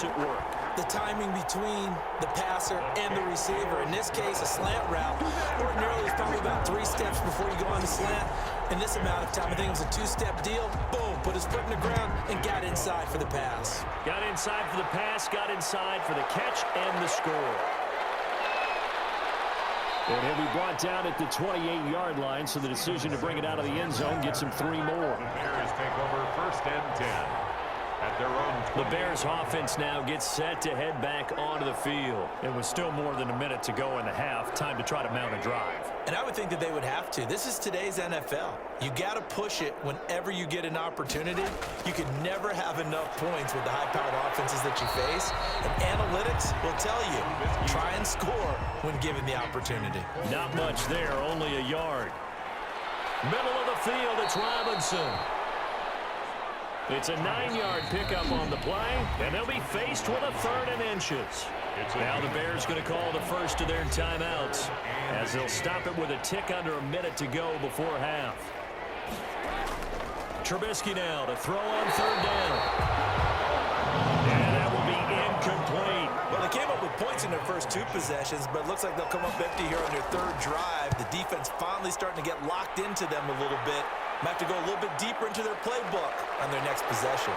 at work. The timing between the passer and the receiver. In this case, a slant route. Ordinarily, it's probably about 3 steps before you go on the slant. In this amount of time, I think it was a 2-step deal. Boom, put his foot in the ground and got inside for the pass. Got inside for the pass, got inside for the catch and the score. And he'll be brought down at the 28-yard line, so the decision to bring it out of the end zone gets him 3 more. The Bears take over 1st and 10. At their own 20. The Bears offense now gets set to head back onto the field. It was still more than a minute to go in the half. Time to try to mount a drive. And I would think that they would have to. This is today's NFL. You got to push it whenever you get an opportunity. You can never have enough points with the high-powered offenses that you face. And analytics will tell you, try and score when given the opportunity. Not much there, only a yard. Middle of the field, it's Robinson. It's a 9-yard pickup on the play, and they'll be faced with a 3rd and inches. Now the Bears going to call the first of their timeouts, as they'll stop it with a tick under a minute to go before half. Trubisky now to throw on 3rd down. And that will be incomplete. Well, they came up with points in their first 2 possessions, but it looks like they'll come up empty here on their 3rd drive. The defense finally starting to get locked into them a little bit. Might have to go a little bit deeper into their playbook on their next possession.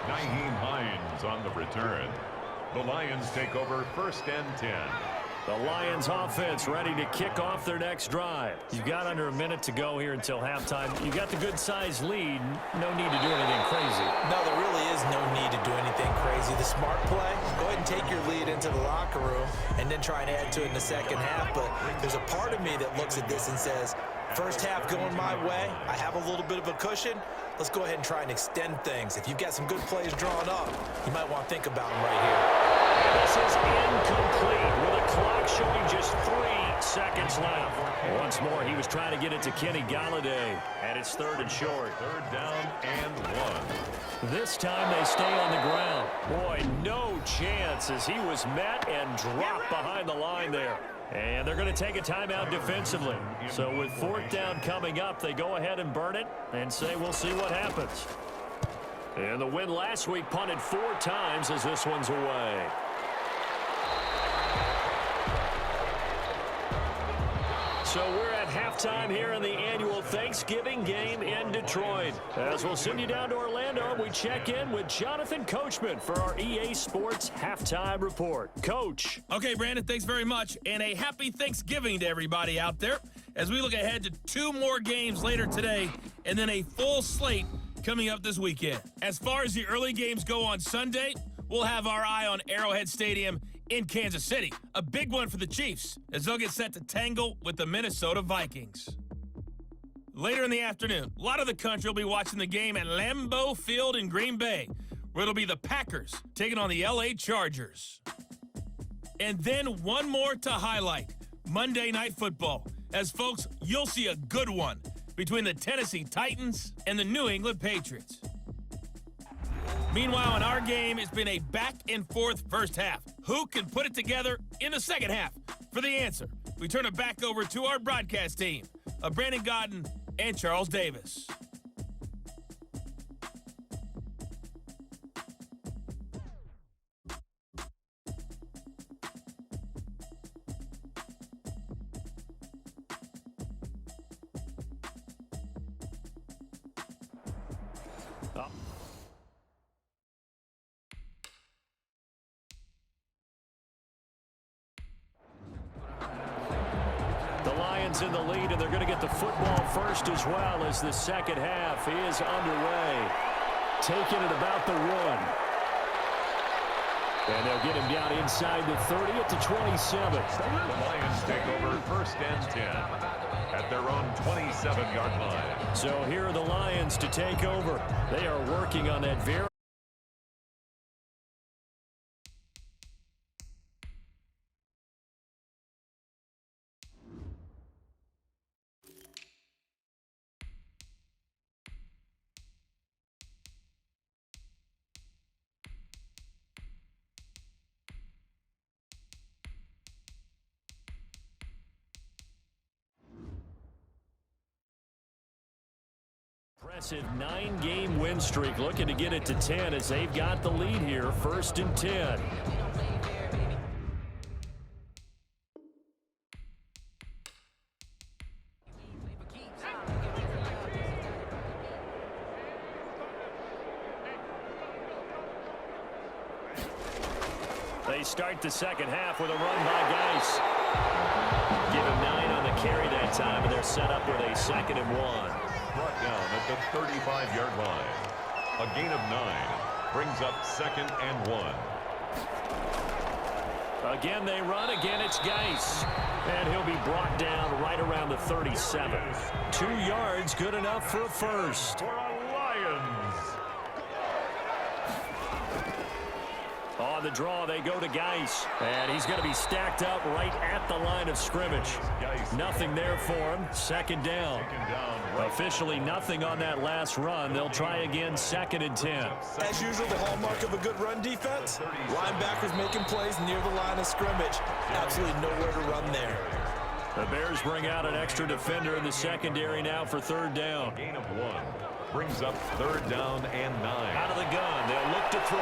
Nyheim Hines on the return. The Lions take over 1st and 10. The Lions offense ready to kick off their next drive. You've got under a minute to go here until halftime. You got the good-sized lead. No need to do anything crazy. No, there really is no need to do anything crazy. The smart play, go ahead and take your lead into the locker room and then try and add to it in the second half. But there's a part of me that looks at this and says, first half going my way, I have a little bit of a cushion. Let's go ahead and try and extend things. If you've got some good plays drawn up, you might want to think about them right here. And this is incomplete with a clock showing just 3 seconds left. Once more, he was trying to get it to Kenny Golladay, and it's 3rd and short. 3rd down and 1. This time they stay on the ground. Boy, no chance as he was met and dropped behind the line there. And they're going to take a timeout defensively. So with 4th down coming up, they go ahead and burn it and say we'll see what happens. And the win last week punted 4 times as this one's away. So we're at halftime here in the annual Thanksgiving game in Detroit. As we'll send you down to Orlando, we check in with Jonathan Coachman for our EA Sports Halftime Report. Coach. Okay, Brandon, thanks very much. And a happy Thanksgiving to everybody out there as we look ahead to 2 more games later today and then a full slate coming up this weekend. As far as the early games go on Sunday, we'll have our eye on Arrowhead Stadium in Kansas City. A big one for the Chiefs as they'll get set to tangle with the Minnesota Vikings. Later in the afternoon, a lot of the country will be watching the game at Lambeau Field in Green Bay, where it'll be the Packers taking on the LA Chargers. And then one more to highlight, Monday Night Football. As folks, you'll see a good one between the Tennessee Titans and the New England Patriots. Meanwhile, in our game, it's been a back-and-forth first half. Who can put it together in the second half? For the answer, we turn it back over to our broadcast team of Brandon Godden and Charles Davis. In the lead, and they're going to get the football first as well as the second half is underway. Taking it about the 1. And they'll get him down inside the 30 at the 27. The Lions take over 1st and 10 at their own 27-yard line. So here are the Lions to take over. They are working on that very Impressive 9-game win streak, looking to get it to 10 as they've got the lead here, 1st and 10. They start the second half with a run by Geis. Give him 9 on the carry that time, and they're set up with a 2nd and 1. Brought down at the 35-yard line. A gain of 9 brings up 2nd and 1. Again they run, again it's Geis. And he'll be brought down right around the 37. 2 yards, good enough for a first. For a Lions. On the draw, they go to Geis. And he's going to be stacked up right at the line of scrimmage. Nothing there for him. 2nd down. Officially nothing on that last run. They'll try again, 2nd and 10. As usual, the hallmark of a good run defense. Linebackers making plays near the line of scrimmage. Absolutely nowhere to run there. The Bears bring out an extra defender in the secondary now for 3rd down. Gain of 1 brings up 3rd down and 9. Out of the gun, they'll look to throw.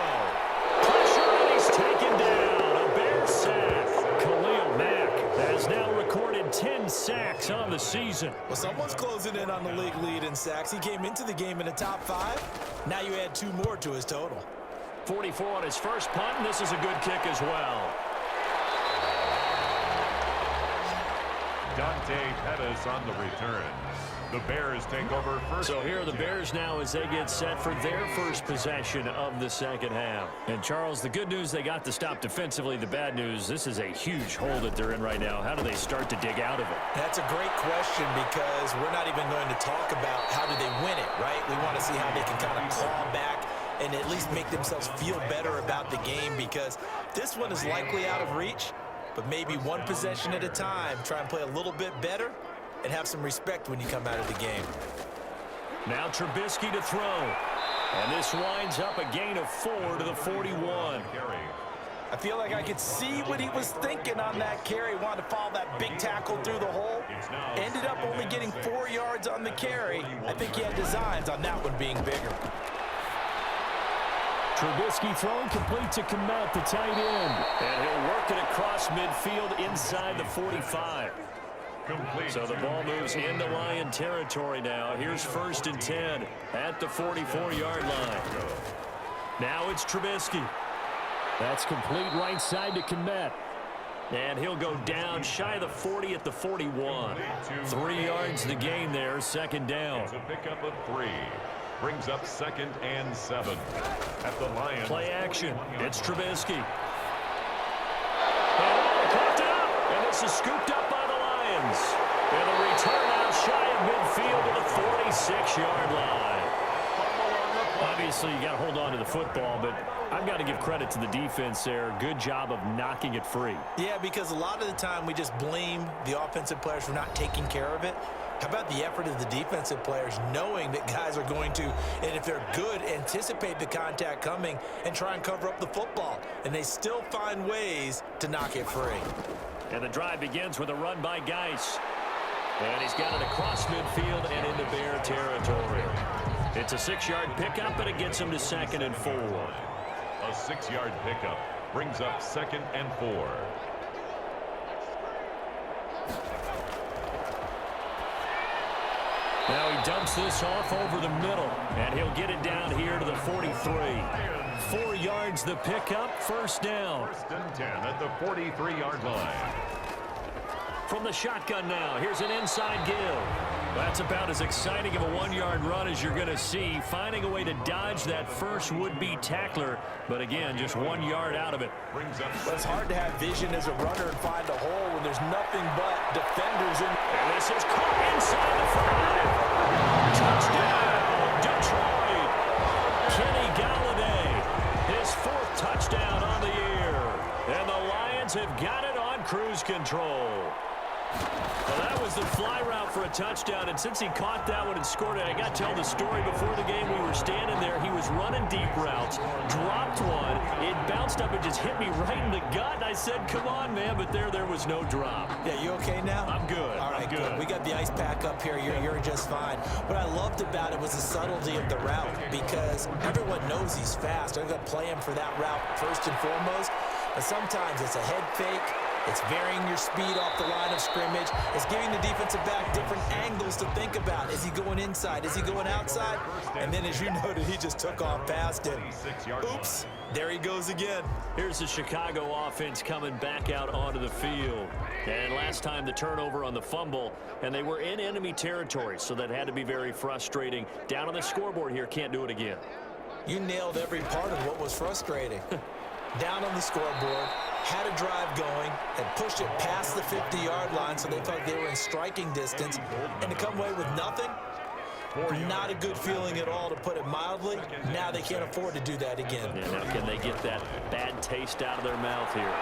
Pressure, and he's taken down. A Bears sack. Khalil Mack has now recorded 10 sacks on the season. Well, someone's closing in on the league lead in sacks. He came into the game in the top 5. Now you add 2 more to his total. 44 on his first punt, and this is a good kick as well. Dante Pettis on the return. The Bears take over first. So here are the Bears now as they get set for their first possession of the second half. And Charles, the good news, they got the stop defensively. The bad news, this is a huge hole that they're in right now. How do they start to dig out of it? That's a great question because we're not even going to talk about how do they win it, right? We want to see how they can kind of claw back and at least make themselves feel better about the game because this one is likely out of reach, but maybe one possession at a time, try and play a little bit better and have some respect when you come out of the game. Now Trubisky to throw. And this winds up a gain of 4 to the 41. I feel like I could see what he was thinking on that carry. Wanted to follow that big tackle through the hole. Ended up only getting 4 yards on the carry. I think he had designs on that one being bigger. Trubisky throwing complete to Kmet, the tight end. And he'll work it across midfield inside the 45. So the ball moves into Lion territory now. Here's 1st and 10 at the 44-yard line. Now it's Trubisky. That's complete right side to Kmet. And he'll go down shy of the 40 at the 41. 3 yards the gain there, 2nd down. It's a pickup of 3. Brings up 2nd and 7 at the Lions. Play action. It's Trubisky. And caught up. And this is scooped up by the Lions. And the return out shy of midfield to the 46-yard line. Obviously, you got to hold on to the football, but I've got to give credit to the defense there. Good job of knocking it free. Yeah, because a lot of the time we just blame the offensive players for not taking care of it. How about the effort of the defensive players knowing that guys are going to, and if they're good, anticipate the contact coming and try and cover up the football. And they still find ways to knock it free. And the drive begins with a run by Geis. And he's got it across midfield and into Bear territory. It's a 6-yard pickup, and it gets him to 2nd and 4. A 6-yard pickup brings up 2nd and 4. Now he dumps this off over the middle, and he'll get it down here to the 43. 4 yards the pickup, 1st down. 1st and 10 at the 43-yard line. From the shotgun now, here's an inside give. That's about as exciting of a 1-yard run as you're going to see, finding a way to dodge that first would-be tackler, but again, just 1 yard out of it. But it's hard to have vision as a runner and find a hole when there's nothing but defenders in. And this is caught inside the 5. Touchdown, Detroit. Kenny Galladay, his 4th touchdown on the year. And the Lions have got it on cruise control. Well, that was the fly route for a touchdown, and since he caught that one and scored it, I got to tell the story before the game. We were standing there. He was running deep routes, dropped one. It bounced up and just hit me right in the gut, and I said, come on, man, but there was no drop. Yeah, you okay now? I'm good. All right, I'm good. We got the ice pack up here. You're just fine. What I loved about it was the subtlety of the route because everyone knows he's fast. They're going to play him for that route first and foremost, but sometimes it's a head fake. It's varying your speed off the line of scrimmage. It's giving the defensive back different angles to think about. Is he going inside? Is he going outside? And then, as you noted, he just took off past it. Oops, there he goes again. Here's the Chicago offense coming back out onto the field. And last time the turnover on the fumble, and they were in enemy territory, so that had to be very frustrating. Down on the scoreboard here, can't do it again. You nailed every part of what was frustrating. Down on the scoreboard, had a drive going, and pushed it past the 50-yard line so they felt they were in striking distance, and to come away with nothing, not a good feeling at all, to put it mildly. Now they can't afford to do that again. Yeah, now can they get that bad taste out of their mouth here?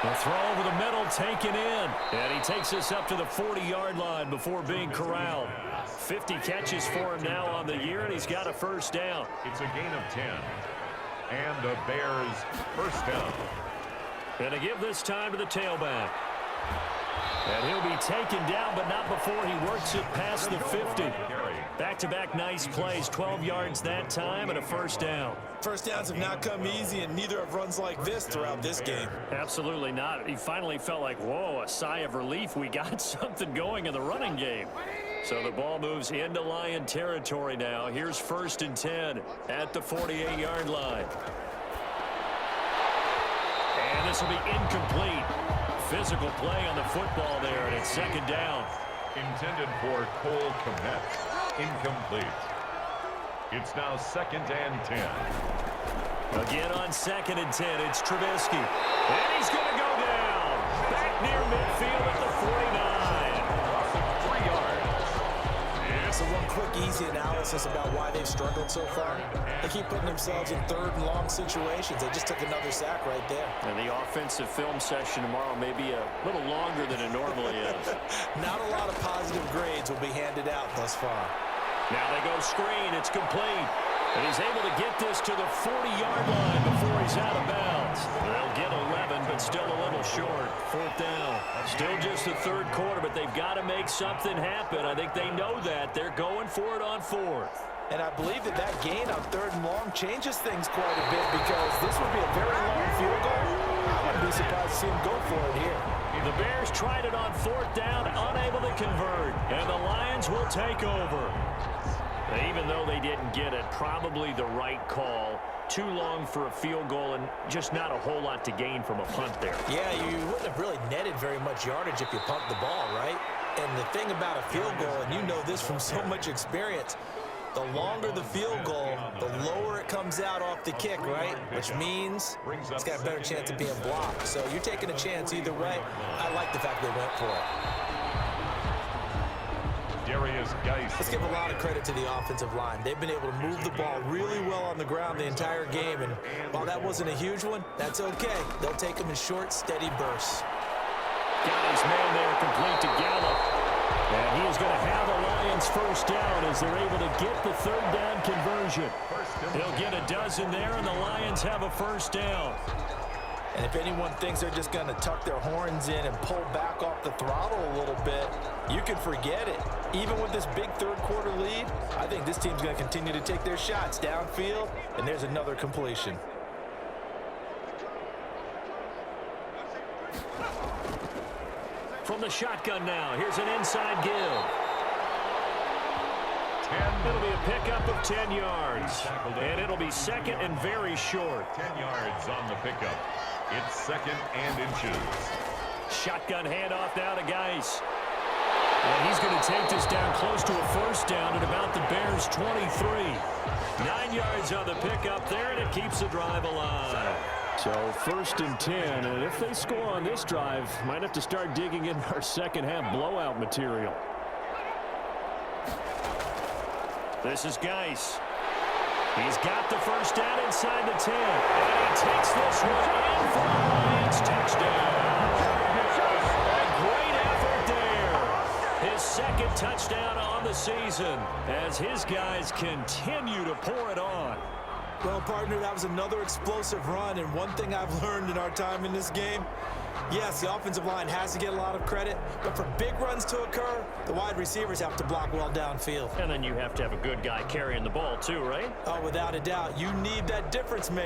The throw over the middle, taken in, and he takes us up to the 40-yard line before being corralled. 50 catches for him now on the year, and he's got a first down. It's a gain of 10. And the Bears first down. And to give this time to the tailback. And he'll be taken down, but not before he works it past the 50. Back-to-back nice plays, 12 yards that time, and a first down. First downs have not come easy, and neither have runs like this throughout this game. Absolutely not. He finally felt like, whoa, a sigh of relief. We got something going in the running game. So the ball moves into Lion territory now. Here's 1st and 10 at the 48-yard line. And this will be incomplete. Physical play on the football there, and it's 2nd down. Intended for Cole Kmet. Incomplete. It's now 2nd and 10. Again on 2nd and 10, it's Trubisky. And he's going to go down. Back near midfield at the 49. 3 yards. So one quick, easy analysis about why they've struggled so far. They keep putting themselves in 3rd and long situations. They just took another sack right there. And the offensive film session tomorrow may be a little longer than it normally is. Not a lot of positive grades will be handed out thus far. Now they go screen. It's complete. And he's able to get this to the 40-yard line before he's out of bounds. They'll get 11, but still a little short. 4th down. Still just the 3rd quarter, but they've got to make something happen. I think they know that. They're going for it on 4th. And I believe that gain on 3rd and long changes things quite a bit because this would be a very long field goal. I wouldn't be surprised to see him go for it here. The Bears tried it on 4th down, unable to convert. And the Lions will take over. Even though they didn't get it, probably the right call. Too long for a field goal and just not a whole lot to gain from a punt there. Yeah, you wouldn't have really netted very much yardage if you pumped the ball, right? And the thing about a field goal, and you know this from so much experience, the longer the field goal, the lower it comes out off the kick, right? Which means it's got a better chance of being blocked. So you're taking a chance either way. I like the fact they went for it. Let's give a lot of credit to the offensive line. They've been able to move the ball really well on the ground the entire game, and while that wasn't a huge one, that's okay. They'll take them in short, steady bursts. Got his man there, complete to Gallup. And he is going to have the Lions first down as they're able to get the 3rd down conversion. He'll get a dozen there, and the Lions have a first down. And if anyone thinks they're just going to tuck their horns in and pull back off the throttle a little bit, you can forget it. Even with this big 3rd quarter lead, I think this team's going to continue to take their shots downfield, and there's another completion. From the shotgun now, here's an inside give. It'll be a pickup of 10 yards. And it'll be 2nd and very short. 10 yards on the pickup. It's 2nd and inches. Shotgun handoff now to Geis. And he's going to take this down close to a first down at about the Bears' 23. 9 yards on the pickup there, and it keeps the drive alive. So 1st and 10, and if they score on this drive, might have to start digging in our second half blowout material. This is Geis. He's got the first down inside the 10. And he takes this one in for the Lions touchdown. A great effort there. second touchdown on the season as his guys continue to pour it on. Well, partner, that was another explosive run, and one thing I've learned in our time in this game, yes, the offensive line has to get a lot of credit, but for big runs to occur, the wide receivers have to block well downfield. And then you have to have a good guy carrying the ball too, right? Oh, without a doubt. You need that difference maker.